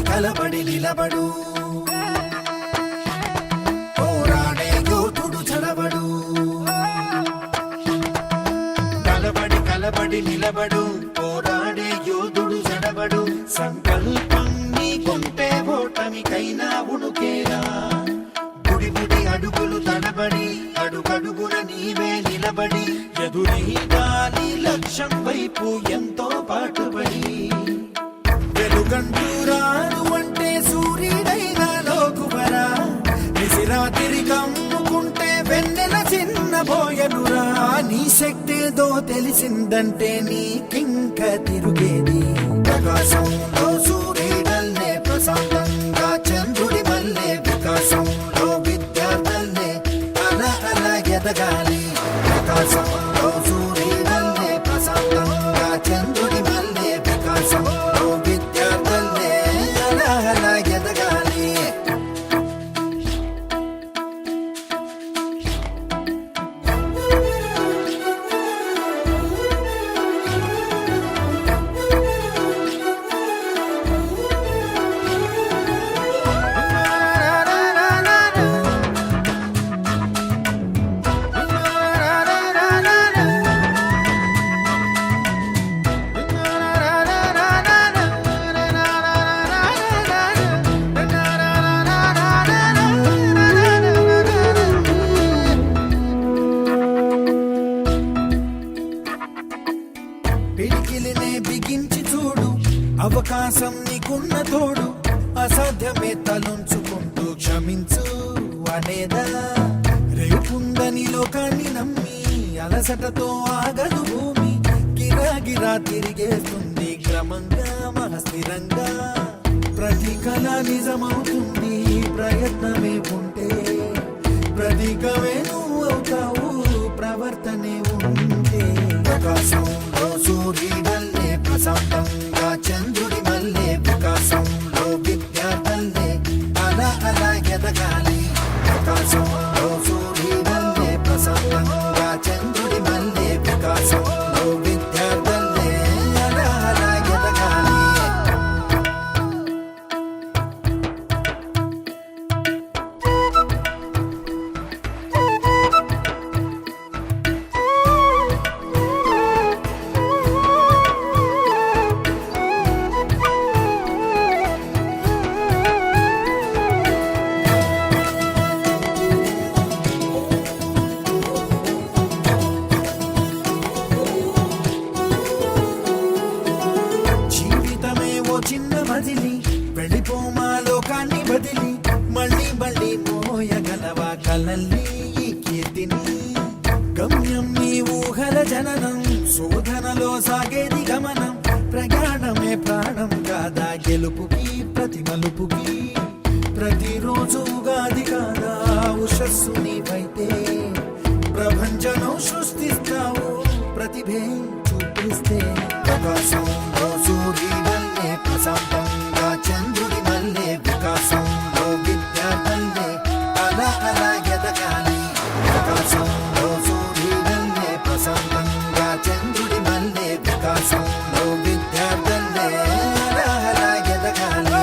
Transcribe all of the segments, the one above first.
కలబడి నిలబడు పోరాడే యోధుడు చడబడు. కలబడి నిలబడు పోరాడే యోధుడు చడబడు. సంకల్పం నీకుంటే ఓటమికైనా ఉడుకేరా. బుడి అడుగులు తడబడి అడుగడుగున నీవే నిలబడి ఎదురీదాని లక్ష్యం వైపు ఎంతో పాటుపడి వెలుగంటూరాను అంటే సూర్యుడైనా లోకువరా. నిసిరాతిరి కమ్ముకుంటే వెన్నెల చిన్నబోయనురా. నీ శక్తేదో తెలిసిందంటే నీకింక తిరుగేది. ప్రకాశంలో సూర్యుడల్లే ప్రశాంతంగా చంద్రుడి వల్లే వికాసంలో విద్యార్థులే అలా ఎదగాలి. ప్రకాశంలో సూర్యుడల్లే ప్రశాంతంగా చంద్రుడి వల్లే వికాసంలో విద్యార్థులే అలా ఎదగాలి. పిడికిలినే బిగించి చూడు, అవకాశం నీకున్న తోడు. అసాధ్యమే తలుంచుకుంటూ క్షమించు అనేదా. రేపుందని లోకాన్ని నమ్మి అలసటతో ఆగదు భూమి. గిరాగిరా తిరిగేస్తుంది క్రమంగా మహస్థిరంగా. ప్రతి కళ నిజమవుతుంది ప్రయత్నమే ఉంటే. ప్రతీకమే నువ్వు అవుతావు ప్రవర్తనే ఉంటే. ప్రకాశంలో సూర్యుడల్లే ప్రశాంతంగా చంద్రుడి వల్లే వికాసంలో విద్యార్థులే అలా ఎదగాలి. ప్రకాశంలో సూర్యుడల్లే ప్రశాంతంగా చంద్రుడి వల్లే వికాసంలో విద్యార్థులే అలా ఎదగాలి. చిన్న మదిలి వెళ్ళిపోమా లోకాన్ని బదిలి. మళ్ళీ మోయగలవా కలల్ని ఈ కీర్తిని. గమ్యం నీ ఊహల జననం, శోధనలో సాగేది గమనం. ప్రయాణమే ప్రాణం కాదా గెలుపుకి ప్రతి మలుపుకి. ప్రతిరోజు ఉగాది కాదా ఉషస్సు నీవైతే. ప్రపంచనం సృష్టిస్తావు ప్రతిభే చూపిస్తే. ప్రకాశంలో సూర్యుడల్లే ప్రశాంతంగా చంద్రుడి వల్లే వికాసంలో విద్యార్థులే అలా ఎదగాలి. ప్రకాశంలో సూర్యుడల్లే ప్రశాంతంగా చంద్రుడి వల్లే వికాసంలో విద్యార్థులే అలా ఎదగాలి.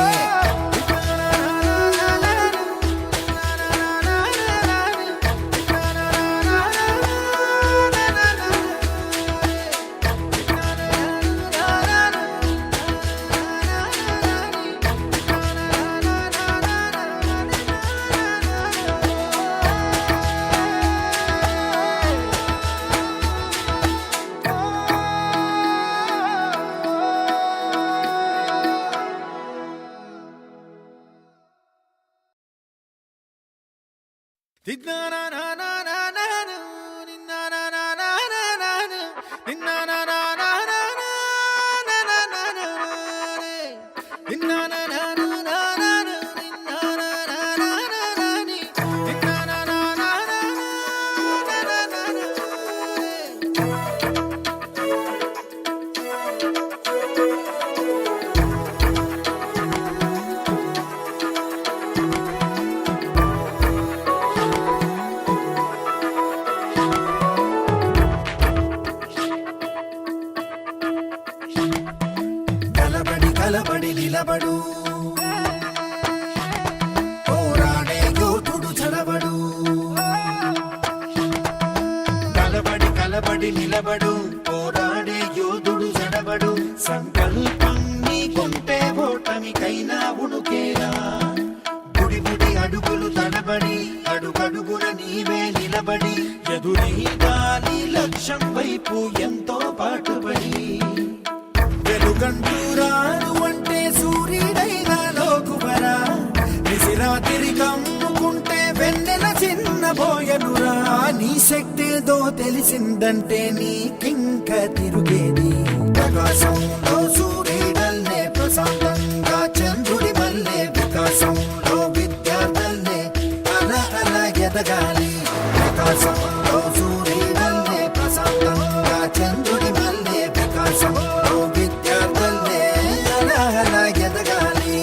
Na na na na na na na కలబడి నిలబడు పోరాడే యోధుడు జడబడు సంకల్పం నీకుంటే ఓటమికైనా ఉణుకేరా బుడి బుడి అడుగులు తడబడి అడుగడుగున నీవే నిలబడి ఎదురీదాలి లక్ష్యం వైపు ఎంతో పాటుపడి వెలుగంటూ రాను అంటే సూర్యుడైనా లోకువరా నిసిరాతిరి కమ్ముకుంటే వెన్నెల చిన్నబోయనురా నీ శక్తేదో తెలిసిందంటే నీకింక తిరుగేది ప్రకాశంలో సూర్యుడల్లే ప్రశాంతంగా చంద్రుడి మల్లె వికాసంలో విద్యార్థుల్నే అలా అలా ఎదగాలి ప్రకాశంలో సూర్యుడల్లే ప్రశాంతంగా చంద్రుడి మల్లె వికాసంలో విద్యార్థుల్నే అలా అలా ఎదగాలి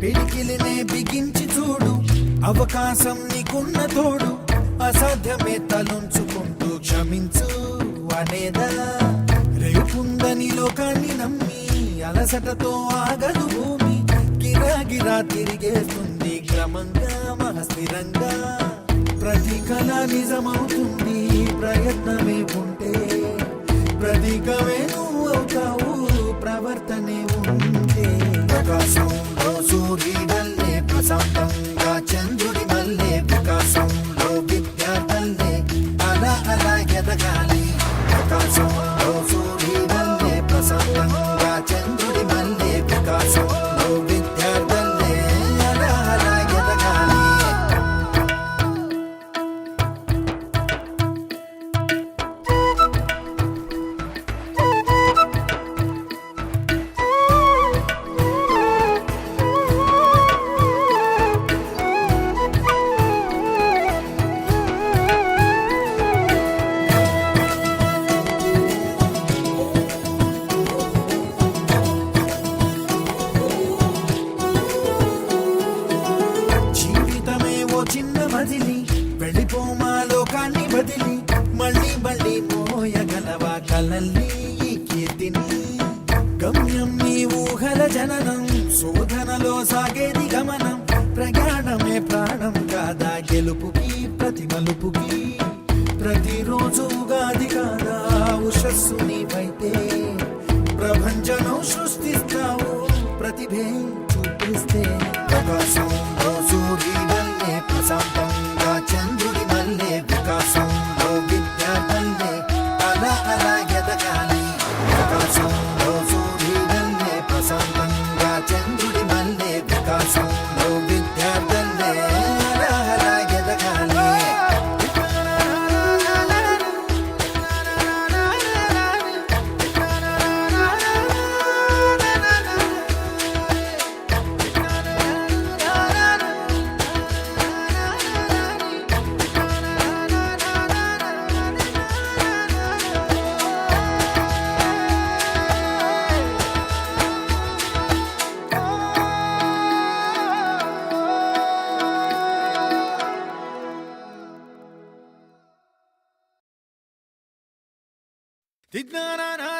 పిడికిలినే బిగించి చూడు అవకాశం నీకున్న తోడు అసాధ్యమే తలుంచుకుంటూ క్షమించు అనేదా రేపుందని లోకాన్ని నమ్మి అలసటతో ఆగదు భూమి గిరాగిరా తిరిగేస్తుంది క్రమంగా మహస్థిరంగా ప్రతి కళ నిజమవుతుంది ప్రయత్నమే ఉంటే ప్రతీకమే నువ్వు అవుతావు ప్రవర్తనే ఉంటే ప్రకాశంలో సూర్యుడల్లే ప్రశాంతంగా చంద్రుడి మల్లె వికాసంలో విద్యార్థుల్నే అలా అలా ఎదగాలి ప్రకాశంలో సూర్యుడల్లే ప్రశాంతంగా చంద్రుడి మల్లె వికాసంలో విద్యార్థుల్నే అలా అలా ఎదగాలి జీవితమే ఓ చిన్న మజిలి వెళ్ళిపోమా లోకాన్ని బదిలి మళ్ళీ మళ్ళీ మోయగలవా కలల్ని ఈ కీర్తిని గమ్యం నీ ఊహల జననం శోధనలో సాగేది గమనం ప్రయాణమే ప్రాణం కాదా గెలుపుకి ప్రతి మలుపుకి ప్రతిరోజు ఉగాది కాదా ఉషస్సు నీవైతే ప్రపంచనం సృష్టిస్తావు ప్రతిభే చూపిస్తే ప్రకాశంలో సూర్యుడల్లే ప్రశాంతంగా చంద్రుడి మల్లె వికాసంలో విద్యార్థుల్నే అలా అలా ఎదగాలి ప్రకాశంలో సూర్యుడల్లే ప్రశాంతంగా చంద్రుడి మల్లె వికాసంలో విద్యార్థుల్నే అలా అలా ఎదగాలి Na na na